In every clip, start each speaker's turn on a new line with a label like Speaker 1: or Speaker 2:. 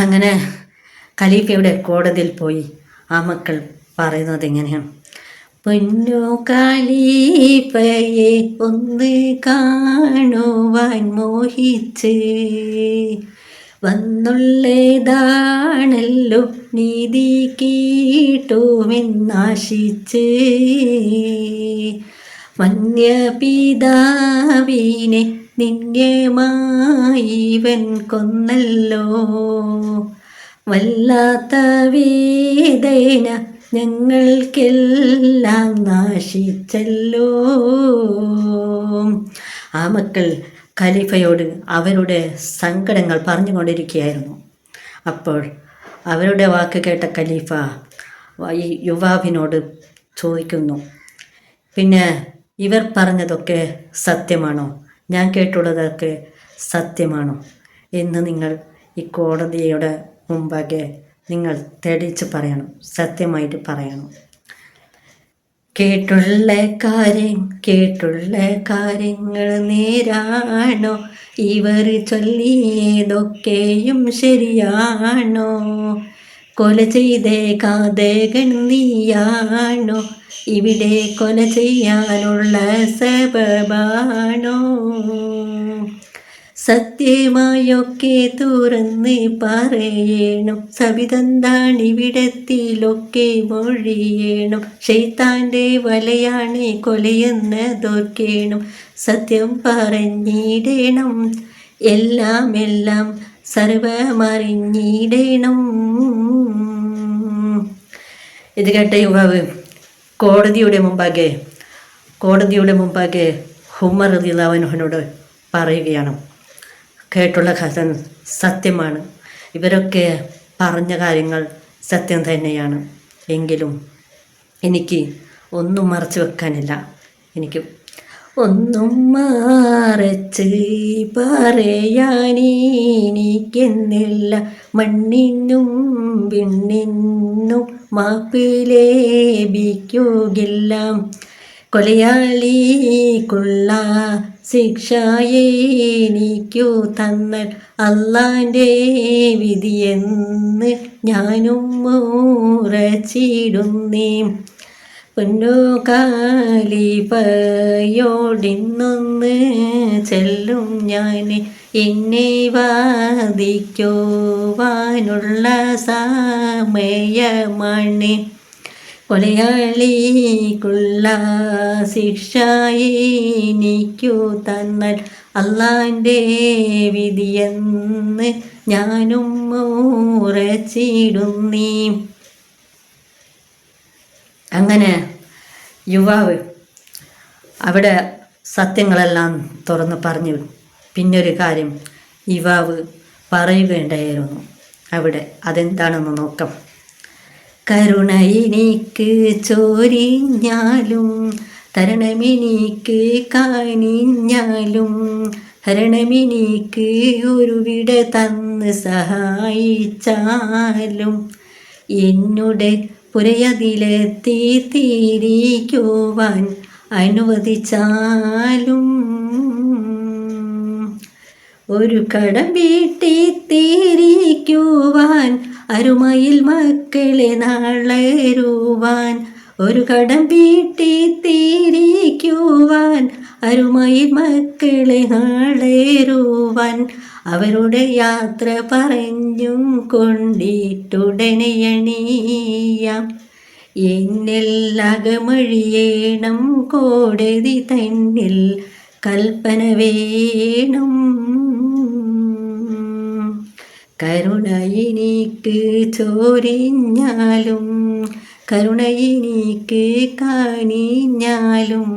Speaker 1: അങ്ങനെ ഖലീഫയുടെ കോടതിയിൽ പോയി ആ മക്കൾ പറയുന്നത് എങ്ങനെയാണ്? പൊന്നു ഖലീഫയെ ഒന്ന് കാണുവാൻ മോഹിച്ച് വന്നുള്ളതാണല്ലോ നീതി കീട്ടുമെന്നാശിച്ച് വന്യപിതാവിനെ നിന്യമായിവൻ കൊന്നല്ലോ, വല്ലാത്ത വേദന ഞങ്ങൾക്കെല്ലാം നാശിച്ചല്ലോ. ആ മക്കൾ ഖലീഫയോട് അവരുടെ സങ്കടങ്ങൾ പറഞ്ഞുകൊണ്ടിരിക്കുകയായിരുന്നു. അപ്പോൾ അവരുടെ വാക്ക് കേട്ട ഖലീഫ ഈ യുവാവിനോട് ചോദിക്കുന്നു, പിന്നെ ഇവർ പറഞ്ഞതൊക്കെ സത്യമാണോ? ഞാൻ കേട്ടുള്ളതൊക്കെ സത്യമാണോ എന്ന് നിങ്ങൾ ഈ കോടതിയുടെ മുമ്പാകെ നിങ്ങൾ തെളിയിച്ച് പറയണം, സത്യമായിട്ട് പറയണം. കേട്ടുള്ള കാര്യങ്ങൾ നേരാണോ? ഇവർ ചൊല്ലിയതൊക്കെയും ശരിയാണോ? കൊല ചെയ്തേ കാതകൻ നീയാണോ? ഇവിടെ കൊല ചെയ്യാനുള്ള സബബാണോ? സത്യമായൊക്കെ തുറന്ന് പറയണം, സബിതെന്താണിവിടത്തിലൊക്കെ മൊഴിയണം. ശൈത്താൻ്റെ വലയാണ് കൊലയെന്നതോർക്കണം, സത്യം പറഞ്ഞിടണം, എല്ലാം സർവമറിഞ്ഞിടണം. ഇത് കേട്ട യുവാവ് കോടതിയുടെ മുമ്പാകെ ഉമർ റളിയല്ലാഹു അൻഹുവിനോട് പറയുകയാണ്, കേട്ടുള്ള കഥ സത്യമാണ്, ഇവരൊക്കെ പറഞ്ഞ കാര്യങ്ങൾ സത്യം തന്നെയാണ്. എങ്കിലും എനിക്ക് ഒന്നും മറച്ചു വെക്കാനില്ല, എനിക്ക് ഒന്നും മറച്ച് പറയാനെനിക്കെന്നില്ല. മണ്ണിനും വിണ്ണിനും മാപ്പ് ലഭിക്കുകയില്ല. കൊലയാളിക്കുള്ള ശിക്ഷ എനിക്കു തന്നാൽ അള്ളാൻ്റെ വിധിയെന്ന് ഞാനും ഉറച്ചിടുന്നേ. പൊന്നു ഖലീഫയോടിന്നൊന്ന് ചെല്ലും ഞാൻ, എന്നെ വാദിക്കുവാനുള്ള സമയമാണ്. കൊലയാളിക്കുള്ള ശിക്ഷ എനിക്കു തന്നാൽ അള്ളാൻ്റെ വിധിയെന്ന് ഞാനും ഉറച്ചിടുന്നേ. അങ്ങനെ യുവാവ് അവിടെ സത്യങ്ങളെല്ലാം തുറന്ന് പറഞ്ഞു. പിന്നൊരു കാര്യം യുവാവ് പറയുകയുണ്ടായിരുന്നു അവിടെ, അതെന്താണെന്ന് നോക്കാം. കരുണ എനിക്ക് ചോരിഞ്ഞാലും തരണമെനിക്ക് കാണിഞ്ഞാലും ഹരണമെനിക്ക് ഒരു വിട തന്ന് സഹായിച്ചാലും എന്നുടെ പുരയതിലെത്തി തിരിക്കുവാൻ അനുവദിച്ചാലും ഒരു കടം വീട്ടി തിരിക്കുവാൻ അരുമയിൽ മക്കളെ നാളരുവാൻ. ഒരു കടം വീട്ടി തിരിക്കുവാൻ അരുമയിൽ മക്കളെ നാളരുവാൻ. അവരുടെ യാത്ര പറഞ്ഞും കൊണ്ടിട്ടുടനെ അണിയാം. എന്നിൽ അകമഴിയേണം കോടതി തന്നിൽ കൽപ്പന വേണം. കരുണ എനിക്ക് ചോരിഞ്ഞാലും കരുണ എനിക്ക് കാണിഞ്ഞാലും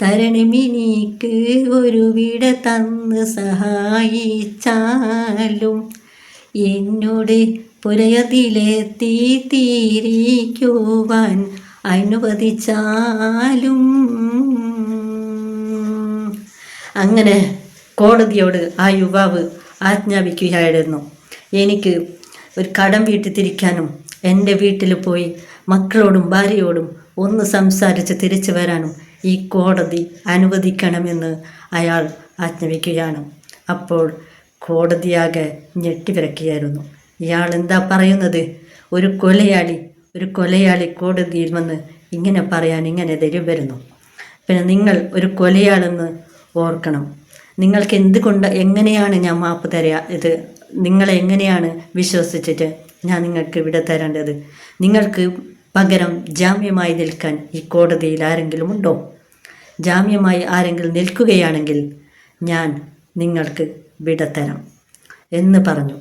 Speaker 1: തരണമെനിക്ക് ഒരു വിട തന്ന് സഹായിച്ചാലും എന്നോട് പുരയതിലെത്തി തിരിക്കുവാൻ അനുവദിച്ചാലും. അങ്ങനെ കോടതിയോട് ആ യുവാവ് ആജ്ഞാപിക്കുകയായിരുന്നു, എനിക്ക് ഒരു കടം വീട്ടിൽ തിരിക്കാനും എൻ്റെ വീട്ടിൽ പോയി മക്കളോടും ഭാര്യയോടും ഒന്ന് സംസാരിച്ച് തിരിച്ചു വരാനും ഈ കോടതി അനുവദിക്കണമെന്ന് അയാൾ ആജ്ഞാപിക്കുകയാണ്. അപ്പോൾ കോടതിയാകെ ഞെട്ടിവിറക്കുകയായിരുന്നു. ഇയാൾ എന്താ പറയുന്നത്? ഒരു കൊലയാളി കോടതിയിൽ വന്ന് ഇങ്ങനെ പറയാൻ ഇങ്ങനെ ധൈര്യം വരുന്നു? പിന്നെ നിങ്ങൾ ഒരു കൊലയാളെന്ന് ഓർക്കണം. നിങ്ങൾക്ക് എങ്ങനെയാണ് ഞാൻ മാപ്പ് തരിക? ഇത് നിങ്ങളെ എങ്ങനെയാണ് വിശ്വസിച്ചിട്ട് ഞാൻ നിങ്ങൾക്ക് ഇവിടെ തരേണ്ടത്? നിങ്ങൾക്ക് പകരം ജാമ്യമായി നിൽക്കാൻ ഈ കോടതിയിൽ ആരെങ്കിലും ഉണ്ടോ? ജാമ്യമായി ആരെങ്കിലും നിൽക്കുകയാണെങ്കിൽ ഞാൻ നിങ്ങൾക്ക് വിട തരാം എന്ന് പറഞ്ഞു.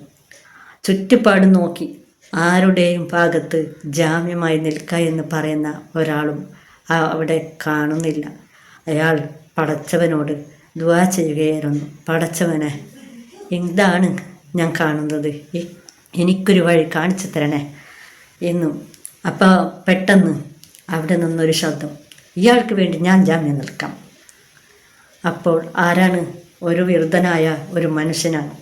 Speaker 1: ചുറ്റുപാട് നോക്കി ആരുടെയും ഭാഗത്ത് ജാമ്യമായി നിൽക്കുക എന്ന് പറയുന്ന ഒരാളും അവിടെ കാണുന്നില്ല. അയാൾ പടച്ചവനോട് ദുആ ചെയ്യുകയായിരുന്നു. പടച്ചവനെ, എന്താണ് ഞാൻ കാണുന്നത്? എനിക്കൊരു വഴി കാണിച്ചു തരണേ എന്നും. അപ്പോൾ പെട്ടെന്ന് അവിടെ നിന്നൊരു ശബ്ദം, ഇയാൾക്ക് വേണ്ടി ഞാൻ ജാമ്യം നിൽക്കാം. അപ്പോൾ ആരാണ്? ഒരു വൃദ്ധനായ ഒരു മനുഷ്യനാണ്.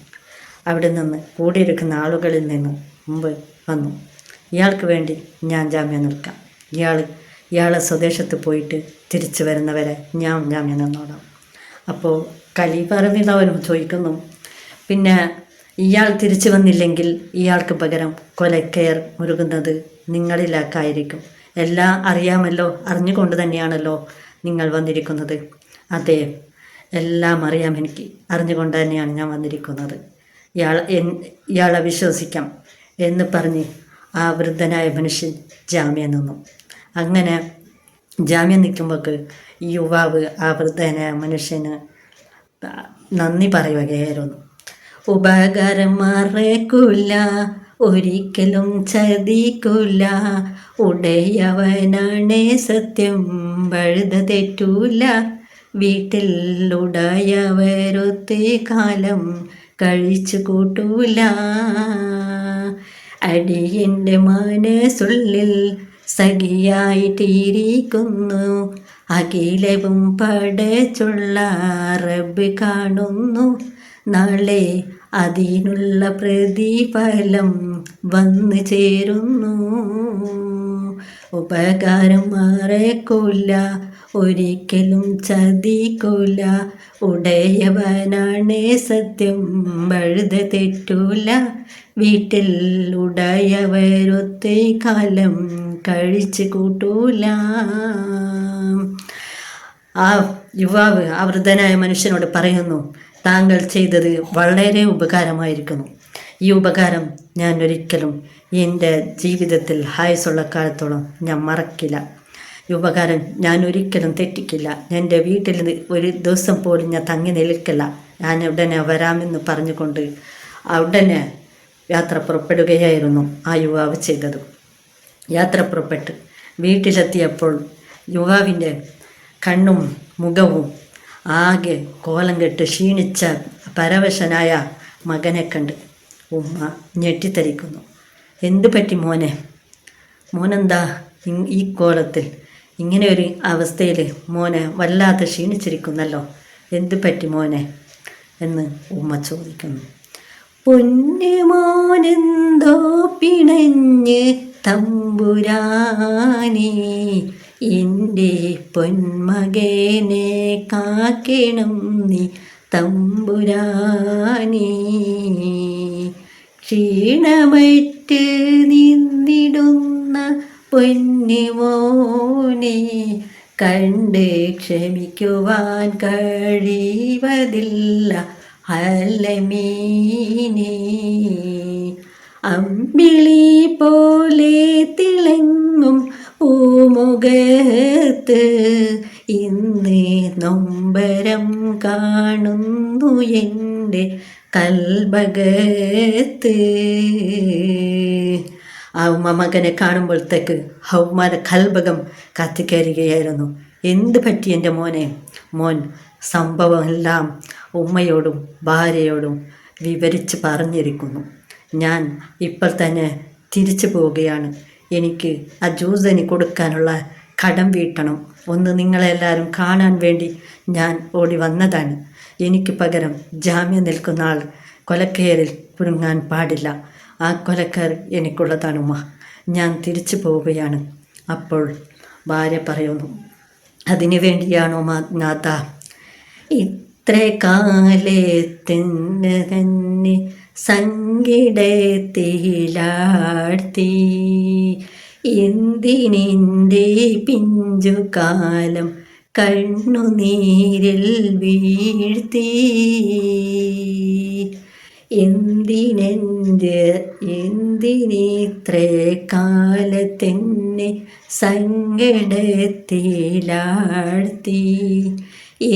Speaker 1: അവിടെ നിന്ന് കൂടിയിരിക്കുന്ന ആളുകളിൽ നിന്ന് മുമ്പ് വന്നു, ഇയാൾക്ക് വേണ്ടി ഞാൻ ജാമ്യം നിൽക്കാം. ഇയാളെ സ്വദേശത്ത് പോയിട്ട് തിരിച്ചു വരുന്നവരെ ഞാൻ ജാമ്യം നിന്നോളാം. അപ്പോൾ ഖലീഫ റളിയല്ലാഹു ചോദിക്കുന്നു, പിന്നെ ഇയാൾ തിരിച്ചു വന്നില്ലെങ്കിൽ ഇയാൾക്ക് പകരം കൊലക്കയർ മുരുകുന്നത് നിങ്ങളിലാക്കായിരിക്കും. എല്ലാം അറിയാമല്ലോ, അറിഞ്ഞുകൊണ്ട് തന്നെയാണല്ലോ നിങ്ങൾ വന്നിരിക്കുന്നത്. അതെ, എല്ലാം അറിയാം, എനിക്ക് അറിഞ്ഞുകൊണ്ട് തന്നെയാണ് ഞാൻ വന്നിരിക്കുന്നത്. ഇയാളെ വിശ്വസിക്കാം എന്ന് പറഞ്ഞ് ആ വൃദ്ധനായ മനുഷ്യൻ ജാമ്യം നിന്നു. അങ്ങനെ ജാമ്യം നിൽക്കുമ്പോൾക്ക് ഈ യുവാവ് ആ വൃദ്ധനായ മനുഷ്യന് നന്ദി പറയുകയായിരുന്നു. ഉപകാരം മറക്കൂല, ഒരിക്കലും ചതിക്കൂല, ഉടയവനാണേ സത്യം, വഴുത തെറ്റൂല, വീട്ടിൽ ഉടയവരൊത്തേ കാലം കഴിച്ചു കൂട്ടൂല, അടിയൻ്റെ മനസ്സുള്ളിൽ സഖിയായിട്ടിരിക്കുന്നു, അഖിലവും പടച്ചുള്ള റബ്ബ് കാണുന്നു, നാളെ അതിനുള്ള പ്രതിഫലം വന്നു ചേരുന്നു. ഉപകാരം മറക്കൂല, ഒരിക്കലും ചതിക്കൂല, ഉടയവനാണേ സത്യം, വഴുത തെറ്റൂല, വീട്ടിൽ ഉടയവരൊത്തേ കാലം കഴിച്ചു കൂട്ടൂല. ആ യുവാവ് ആ വൃദ്ധനായ മനുഷ്യനോട് പറയുന്നു, താങ്കൾ ചെയ്തത് വളരെ ഉപകാരമായിരിക്കുന്നു. ഈ ഉപകാരം ഞാൻ ഒരിക്കലും എൻ്റെ ജീവിതത്തിൽ ആയുസ്സുള്ള കാലത്തോളം ഞാൻ മറക്കില്ല. ഈ ഉപകാരം ഞാൻ ഒരിക്കലും തെറ്റിക്കില്ല. എൻ്റെ വീട്ടിൽ ഒരു ദിവസം പോലും ഞാൻ തങ്ങി നിൽക്കില്ല. ഞാൻ ഉടനെ വരാമെന്ന് പറഞ്ഞുകൊണ്ട് ഉടനെ യാത്ര പുറപ്പെടുകയായിരുന്നു ആ യുവാവ് ചെയ്തത്. യാത്ര പുറപ്പെട്ട് വീട്ടിലെത്തിയപ്പോൾ യുവാവിൻ്റെ കണ്ണും മുഖവും ആകെ കോലം കെട്ട് ക്ഷീണിച്ച പരവശനായ മകനെ കണ്ട് ഉമ്മ ഞെട്ടിത്തരിക്കുന്നു. എന്തു പറ്റി മോനെ? മോനെന്താ ഈ കോലത്തിൽ, ഇങ്ങനെ ഒരു അവസ്ഥയിൽ മോനെ വല്ലാതെ ക്ഷീണിച്ചിരിക്കുന്നല്ലോ, എന്തു പറ്റി മോനെ എന്ന് ഉമ്മ ചോദിക്കുന്നു. പൊന്നു മോനെന്തോ പിണഞ്ഞ് തമ്പുരാനേ, എൻ്റെ പൊന്മകനെ കാക്കണം നീ തമ്പുരാനേ, ക്ഷീണമറ്റ് നിന്നിടുന്ന പൊന്നുമോനെ കണ്ട് ക്ഷമിക്കുവാൻ കഴിവതില്ല അലമീനേ, അമ്പിളി പോലെ തിളങ്ങും പൂമുഖത്ത് ഇന്ന് നൊമ്പരം കാണുന്നു എൻ്റെ കൽബകത്ത്. ആ ഉമ്മ മകനെ കാണുമ്പോഴത്തേക്ക് ഉമ്മയുടെ കൽബകം കത്തിക്കയറുകയായിരുന്നു. എന്ത് പറ്റി എൻ്റെ മോനെ? മോൻ സംഭവമെല്ലാം ഉമ്മയോടും ഭാര്യയോടും വിവരിച്ച് പറഞ്ഞിരിക്കുന്നു. ഞാൻ ഇപ്പോൾ തന്നെ തിരിച്ചു പോവുകയാണ്. എനിക്ക് ആ ജ്യൂസിന് കൊടുക്കാനുള്ള കടം വീട്ടണം. ഒന്ന് നിങ്ങളെല്ലാവരും കാണാൻ വേണ്ടി ഞാൻ ഓടി വന്നതാണ്. എനിക്ക് പകരം ജാമ്യം നിൽക്കുന്ന ആൾ കൊലക്കയറിൽ കുരുങ്ങാൻ പാടില്ല. ആ കൊലക്കാർ എനിക്കുള്ളതാണ് ഉമ്മ. ഞാൻ തിരിച്ചു പോവുകയാണ്. അപ്പോൾ ഭാര്യ പറയുന്നു, അതിനു വേണ്ടിയാണോ നാഥ കാലത്തിന് തന്നെ സങ്കടത്തിലാഴ്ത്തി. എന്തിനെൻ്റെ പിഞ്ചുകാലം കണ്ണുനീരിൽ വീഴ്ത്തി. എന്തിനിത്രേ കാലത്തെന്നെ സങ്കടത്തിലാഴ്ത്തി.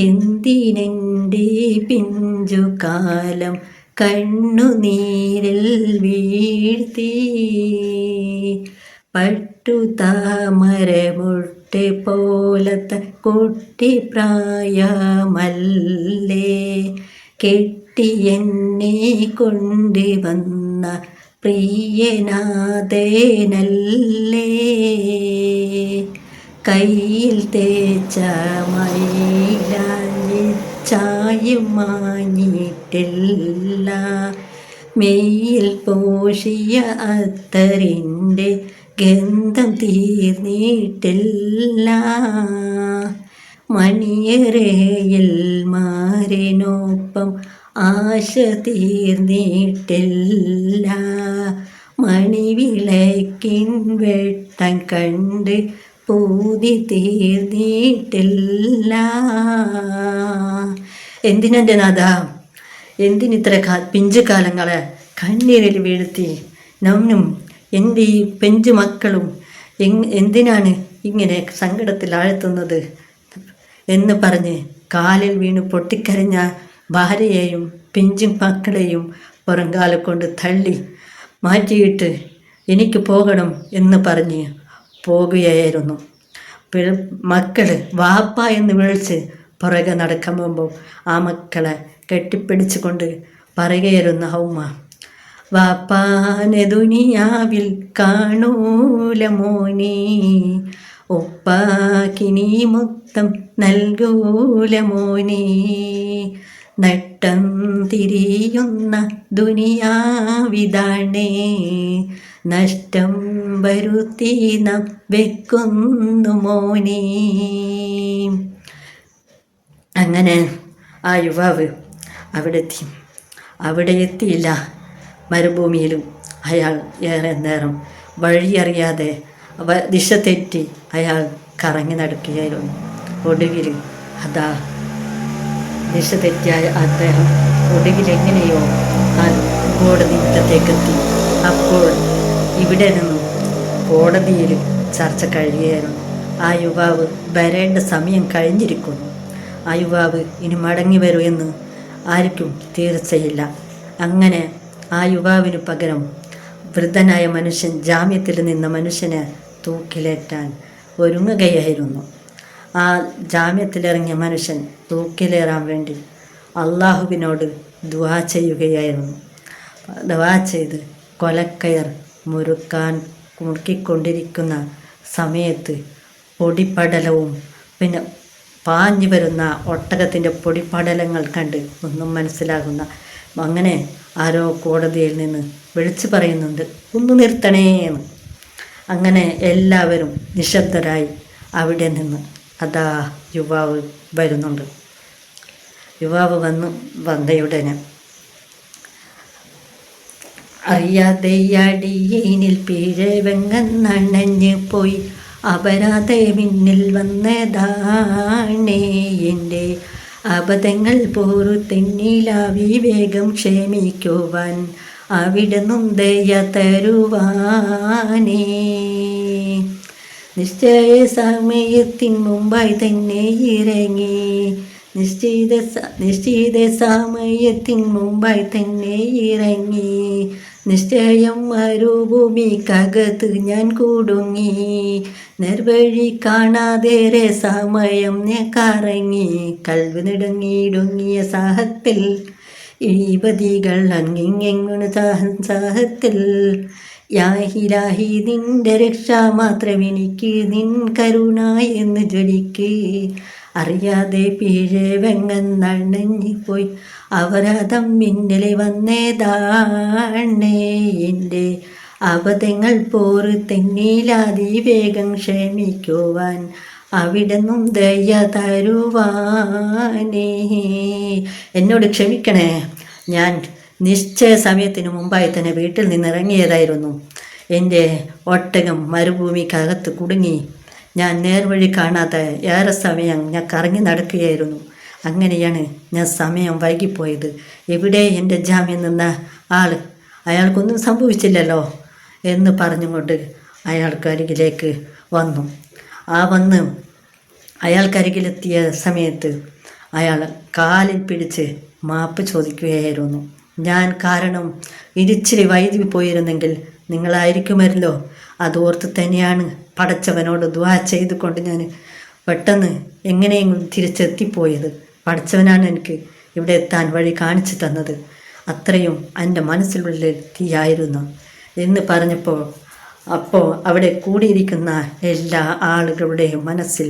Speaker 1: എന്തിനെൻ്റെ പിഞ്ചുകാലം കണ്ണുനീരിൽ വീഴ്ത്തി. പട്ടുതാമരമുട്ട് പോലത്തെ കുട്ടിപ്രായമല്ലേ കെട്ടിയെന്നെ കൊണ്ടുവന്ന പ്രിയനാഥനല്ലേ. കയ്യിൽ തേച്ച മൈലാഞ്ചി ചായം മാഞ്ഞിട്ടില്ല. മെയ്യിൽ പൂശിയ അത്തറിൻ്റെ ഗന്ധം തീർന്നിട്ടില്ല. മണിയറയിൽ മാറിനൊപ്പം ആശ തീർന്നിട്ടില്ല. മണിവിളക്കിൻ വെട്ടം കണ്ട് പൂതി തീർന്നിട്ടില്ല. എന്തിനെൻ്റെ നാഥ, എന്തിനിത്ര പിഞ്ചുകാലങ്ങളെ കണ്ണീരിൽ വീഴ്ത്തി? നമ്മും എൻ്റെ ഈ പെഞ്ചു മക്കളും എന്തിനാണ് ഇങ്ങനെ സങ്കടത്തിൽ ആഴ്ത്തുന്നത് എന്ന് പറഞ്ഞ് കാലിൽ വീണ് പൊട്ടിക്കരഞ്ഞ ഭാര്യയെയും പിഞ്ചു മക്കളെയും പുറങ്കാല കൊണ്ട് തള്ളി മാറ്റിയിട്ട് എനിക്ക് പോകണം എന്ന് പറഞ്ഞ് പോകുകയായിരുന്നു. മക്കൾ വാപ്പ എന്ന് വിളിച്ച് പുറകെ നടക്കാൻ പോകുമ്പോൾ ആ മക്കളെ കെട്ടിപ്പിടിച്ചു കൊണ്ട് പറയുകയായിരുന്നു ഉമ്മ, വാപ്പാനെ ദുനിയാവിൽ കാണൂല മോനെ, ഉപ്പാക്കിനി മൊത്തം നൽകൂല മോനെ. നട്ടം തിരിയുന്ന ദുനിയാവിതാണേ, നഷ്ടം വരുത്തി നാം വെക്കുന്നു മോനെ. അങ്ങനെ ആ യുവാവ് അവിടെ എത്തിയില്ല. മരുഭൂമിയിലും അയാൾ ഏറെ നേരം വഴിയറിയാതെ ദിശ തെറ്റി അയാൾ കറങ്ങി നടക്കുകയായിരുന്നു. ഒടുവിൽ അതാ ദിശ തെറ്റിയായ അദ്ദേഹം ഒടുവിൽ എങ്ങനെയോ ആ കോടതി മുറ്റത്തേക്കെത്തി. അപ്പോൾ ഇവിടെ നിന്നും കോടതിയിൽ ചർച്ച കഴിയുകയായിരുന്നു. ആ യുവാവ് വരേണ്ട സമയം കഴിഞ്ഞിരിക്കുന്നു. ആ യുവാവ് ഇനി മടങ്ങി വരൂ എന്ന് ആർക്കും തീർച്ചയില്ല. അങ്ങനെ ആ യുവാവിന് പകരം വൃദ്ധനായ മനുഷ്യൻ, ജാമ്യത്തിൽ നിന്ന മനുഷ്യനെ തൂക്കിലേറ്റാൻ ഒരുങ്ങുകയായിരുന്നു. ആ ജാമ്യത്തിലിറങ്ങിയ മനുഷ്യൻ തൂക്കിലേറാൻ വേണ്ടി അള്ളാഹുവിനോട് ദുആ ചെയ്യുകയായിരുന്നു. ദുആ ചെയ്ത് കൊലക്കയർ മുറുക്കിക്കൊണ്ടിരിക്കുന്ന സമയത്ത് പൊടിപ്പടലവും പിന്നെ പാഞ്ഞു വരുന്ന ഒട്ടകത്തിൻ്റെ പൊടിപ്പടലങ്ങൾ കണ്ട് ഒന്നും മനസ്സിലാകുന്ന അങ്ങനെ ആരോ കോടതിയിൽ നിന്ന് വിളിച്ചു പറയുന്നുണ്ട്, ഒന്ന് നിർത്തണേന്ന്. അങ്ങനെ എല്ലാവരും നിശബ്ദരായി അവിടെ നിന്ന് അതാ യുവാവ് വരുന്നുണ്ട്. യുവാവ് വന്നയുടനെ അറിയാതെ അടിയനിൽ പിഴവെങ്ങന്നണഞ്ഞ് പോയി, അപരാധ മിന്നിൽ വന്നതാണേ എൻ്റെ അബദ്ധങ്ങൾ പോറുതെന്നിലാവി വേഗം ക്ഷമിക്കുവാൻ അവിടെ ദയ തരുവാനേ. നിശ്ചയ സമയത്തിൻ മുമ്പായി തന്നെ ഇറങ്ങി, നിശ്ചിത സമയത്തിൻ മുമ്പായി തന്നെ ഇറങ്ങി, നിശ്ചയം മരുഭൂമിക്കകത്ത് ഞാൻ കുടുങ്ങി, നേർവഴി കാണാതേറെ സമയം ഞാൻ കറങ്ങി, കൽവ് നെടുങ്ങിയിടുങ്ങിയ സാഹത്തിൽ ഇഴിപതികൾ അങ്ങിങ്ങെങ്ങുണ് സാഹത്തിൽ, യാഹിലാഹി നിന്റെ രക്ഷ മാത്രമെനിക്ക്, നിൻ കരുണ എന്ന് ജ്വലിക്ക്, അറിയാതെ പിഴവെങ്ങന്നണഞ്ഞിപ്പോയി അപരാധം മിന്നലെ വന്നതാണേ എൻ്റെ അബദ്ധങ്ങൾ പോറ് തെന്നിലാതി വേഗം ക്ഷമിക്കുവാൻ അവിടെന്നും ദയ തരുവാനേ. എന്നോട് ക്ഷമിക്കണേ, ഞാൻ നിശ്ചയ സമയത്തിന് മുമ്പായി തന്നെ വീട്ടിൽ നിന്ന് ഇറങ്ങിയതായിരുന്നു. എൻ്റെ ഒട്ടകം മരുഭൂമിക്കകത്ത് കുടുങ്ങി. ഞാൻ നേർവഴി കാണാതെ ഏറെ സമയം ഞാൻ കറങ്ങി നടക്കുകയായിരുന്നു. അങ്ങനെയാണ് ഞാൻ സമയം വൈകിപ്പോയത്. എവിടെ എൻ്റെ ജാമ്യം നിന്ന ആൾ? അയാൾക്കൊന്നും സംഭവിച്ചില്ലല്ലോ എന്ന് പറഞ്ഞുകൊണ്ട് അയാൾക്കരികിലേക്ക് വന്നു. വന്ന് അയാൾക്കരികിലെത്തിയ സമയത്ത് അയാൾ കാലിൽ പിടിച്ച് മാപ്പ് ചോദിക്കുകയായിരുന്നു. ഞാൻ കാരണം ഇരിച്ചിരി വൈദ്യുതി പോയിരുന്നെങ്കിൽ നിങ്ങളായിരിക്കുമല്ലോ. അതോർത്ത് തന്നെയാണ് പടച്ചവനോട് ദുആ ചെയ്തുകൊണ്ട് ഞാൻ പെട്ടെന്ന് എങ്ങനെയെങ്കിലും തിരിച്ചെത്തിപ്പോയത്. പടച്ചവനാണ് എനിക്ക് ഇവിടെ എത്താൻ വഴി കാണിച്ചു തന്നത്. അത്രയും എൻ്റെ മനസ്സിനുള്ളിൽ തീയായിരുന്നു എന്ന് പറഞ്ഞപ്പോൾ അവിടെ കൂടിയിരിക്കുന്ന എല്ലാ ആളുകളുടെയും മനസ്സിൽ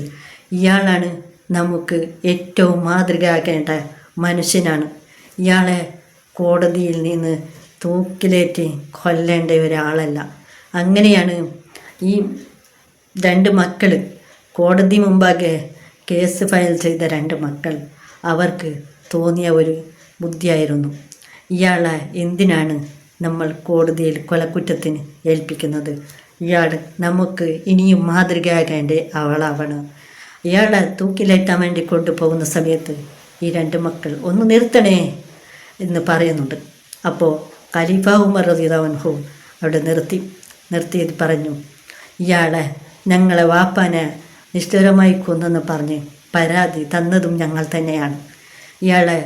Speaker 1: ഇയാളാണ് നമുക്ക് ഏറ്റവും മാതൃകയാകേണ്ട മനുഷ്യനാണ്. ഇയാളെ കോടതിയിൽ നിന്ന് തൂക്കിലേറ്റി കൊല്ലേണ്ട ഒരാളല്ല. അങ്ങനെയാണ് ഈ 2 മക്കൾ, കോടതി മുമ്പാകെ കേസ് ഫയൽ ചെയ്ത 2 മക്കൾ, അവർക്ക് തോന്നിയ ഒരു ബുദ്ധിയായിരുന്നു, ഇയാളെ എന്തിനാണ് നമ്മൾ കോടതിയിൽ കൊലക്കുറ്റത്തിന് ഏൽപ്പിക്കുന്നത്? ഇയാൾ നമുക്ക് ഇനിയും മാതൃകയാകേണ്ട അവളാവണ്. ഇയാളെ തൂക്കിലേറ്റാൻ വേണ്ടി കൊണ്ടുപോകുന്ന സമയത്ത് ഈ 2 മക്കൾ ഒന്ന് നിർത്തണേ എന്ന് പറയുന്നുണ്ട്. അപ്പോൾ ഖലീഫ ഉമർ റളിയല്ലാഹു അൻഹു അവിടെ നിർത്തിയത് പറഞ്ഞു, ഇയാളെ ഞങ്ങളെ വാപ്പാനെ നിഷ്ഠുരമായി കൊന്നെന്ന് പറഞ്ഞ് പരാതി തന്നതും ഞങ്ങൾ തന്നെയാണ്. ഇയാളെ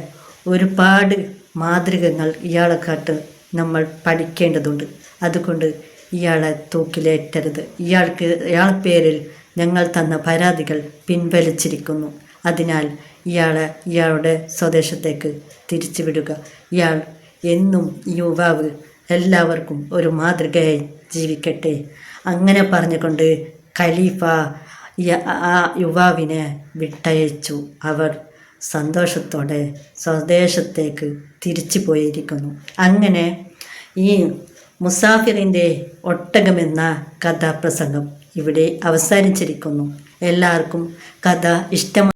Speaker 1: ഒരുപാട് മാതൃകകൾ ഇയാളെ കാട്ട് നമ്മൾ പഠിക്കേണ്ടതുണ്ട്. അതുകൊണ്ട് ഇയാളെ തൂക്കിലേറ്റരുത്. ഇയാൾ പേരിൽ ഞങ്ങൾ തന്ന പരാതികൾ പിൻവലിച്ചിരിക്കുന്നു. അതിനാൽ ഇയാളുടെ സ്വദേശത്തേക്ക് തിരിച്ചു വിടുക. ഇയാൾ എന്നും ഈ യുവാവ് എല്ലാവർക്കും ഒരു മാതൃകയായി ജീവിക്കട്ടെ. അങ്ങനെ പറഞ്ഞുകൊണ്ട് ഖലീഫ ആ യുവാവിനെ വിട്ടയച്ചു. അവർ സന്തോഷത്തോടെ സ്വദേശത്തേക്ക് തിരിച്ചു പോയിരിക്കുന്നു. അങ്ങനെ ഈ മുസാഫിറിൻ്റെ ഒട്ടകമെന്ന കഥാപ്രസംഗം ഇവിടെ അവസാനിച്ചിരിക്കുന്നു. എല്ലാവർക്കും കഥ ഇഷ്ടമായി